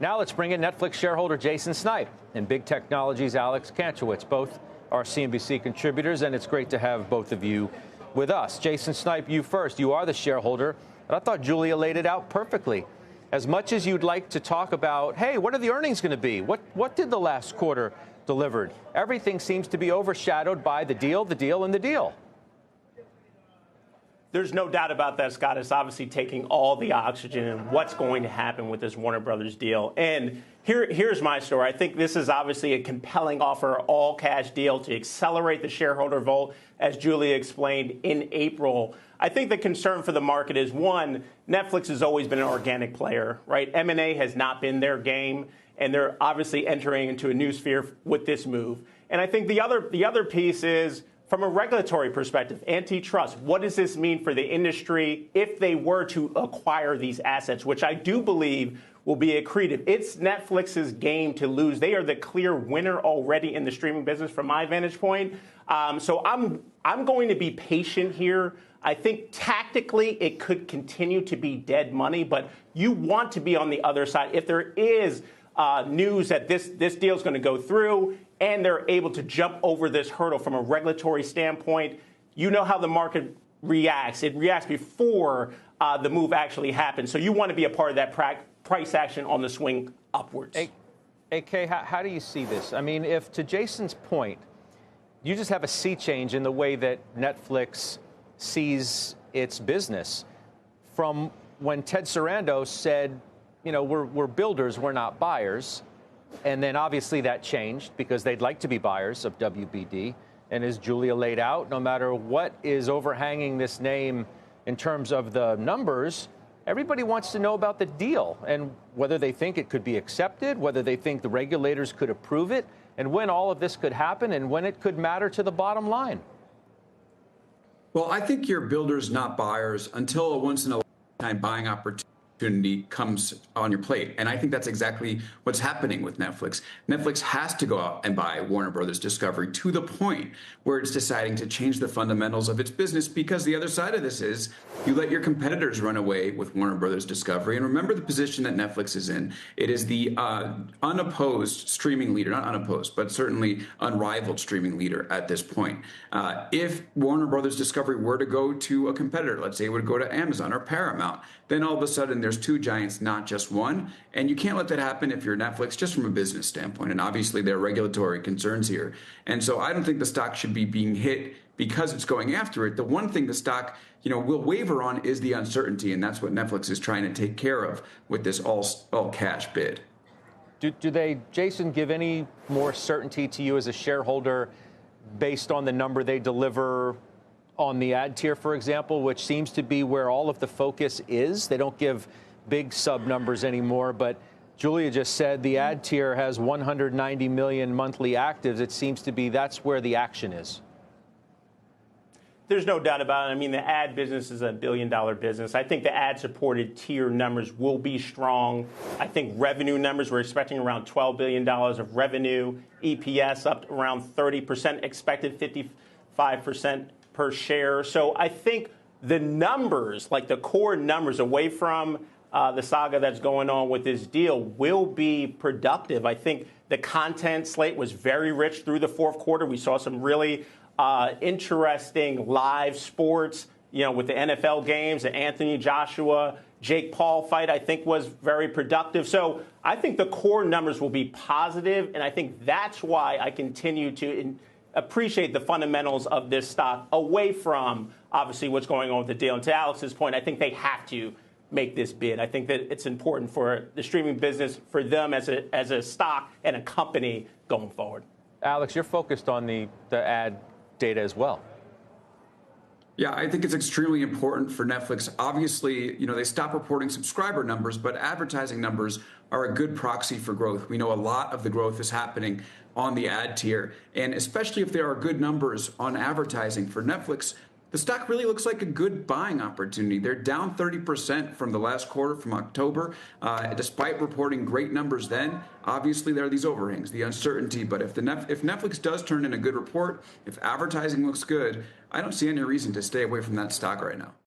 Now let's bring in Netflix shareholder Jason Snipe and Big Technology's Alex Kantrowitz. Both are CNBC contributors, and it's great to have both of you with us. Jason Snipe, you first. You are the shareholder, and I thought Julia laid it out perfectly. As much as you'd like to talk about, hey, what are the earnings going to be? What did the last quarter delivered? Everything seems to be overshadowed by the deal, and the deal. There's no doubt about that, Scott. It's obviously taking all the oxygen and what's going to happen with this Warner Brothers deal. And here's my story. I think this is obviously a compelling offer, all-cash deal to accelerate the shareholder vote, as Julia explained, in April. I think the concern for the market is, one, Netflix has always been an organic player, right? M&A has not been their game, and they're obviously entering into a new sphere with this move. And I think the other piece is, from a regulatory perspective, antitrust, what does this mean for the industry if they were to acquire these assets, which I do believe will be accretive? It's Netflix's game to lose. They are the clear winner already in the streaming business from my vantage point. So I'm going to be patient here. I think tactically it could continue to be dead money, but you want to be on the other side. If there is news that this deal is going to go through and they're able to jump over this hurdle from a regulatory standpoint, you know how the market reacts. It reacts before the move actually happens. So you want to be a part of that price action on the swing upwards. AK, how do you see this? I mean, if, to Jason's point, you just have a sea change in the way that Netflix sees its business from when Ted Sarandos said, you know, we're builders, we're not buyers. And then obviously that changed because they'd like to be buyers of WBD. And as Julia laid out, no matter what is overhanging this name in terms of the numbers, everybody wants to know about the deal and whether they think it could be accepted, whether they think the regulators could approve it, and when all of this could happen and when it could matter to the bottom line. Well, I think you're builders, not buyers, until a once-in-a-lifetime buying opportunity comes on your plate. And I think that's exactly what's happening with Netflix. Netflix has to go out and buy Warner Brothers Discovery to the point where it's deciding to change the fundamentals of its business, because the other side of this is you let your competitors run away with Warner Brothers Discovery. And remember the position that Netflix is in. It is the unopposed streaming leader, not unopposed, but certainly unrivaled streaming leader at this point. If Warner Brothers Discovery were to go to a competitor, let's say it would go to Amazon or Paramount, then all of a sudden there's two giants, not just one. And you can't let that happen if you're Netflix, just from a business standpoint. And obviously there are regulatory concerns here. And so I don't think the stock should be being hit because it's going after it. The one thing the stock, will waver on is the uncertainty. And that's what Netflix is trying to take care of with this all cash bid. Do they, Jason, give any more certainty to you as a shareholder based on the number they deliver on the ad tier, for example, which seems to be where all of the focus is? They don't give big sub numbers anymore, but Julia just said the ad tier has 190 million monthly actives. It seems to be that's where the action is. There's no doubt about it. I mean, the ad business is a billion-dollar business. I think the ad-supported tier numbers will be strong. I think revenue numbers, we're expecting around $12 billion of revenue. EPS up around 30%, expected 55% per share. So I think the numbers, like the core numbers away from the saga that's going on with this deal, will be productive. I think the content slate was very rich through the fourth quarter. We saw some really interesting live sports, with the NFL games, the Anthony Joshua, Jake Paul fight, I think was very productive. So I think the core numbers will be positive, and I think that's why I continue to appreciate the fundamentals of this stock away from, obviously, what's going on with the deal. And to Alex's point, I think they have to make this bid. I think that it's important for the streaming business, for them as a stock and a company going forward. Alex, you're focused on the ad data as well. Yeah, I think it's extremely important for Netflix. Obviously, they stopped reporting subscriber numbers, but advertising numbers are a good proxy for growth. We know a lot of the growth is happening on the ad tier, and especially if there are good numbers on advertising for Netflix, the stock really looks like a good buying opportunity. They're down 30% from the last quarter, from October, despite reporting great numbers then. Obviously, there are these overhangs, the uncertainty. But if Netflix does turn in a good report, if advertising looks good, I don't see any reason to stay away from that stock right now.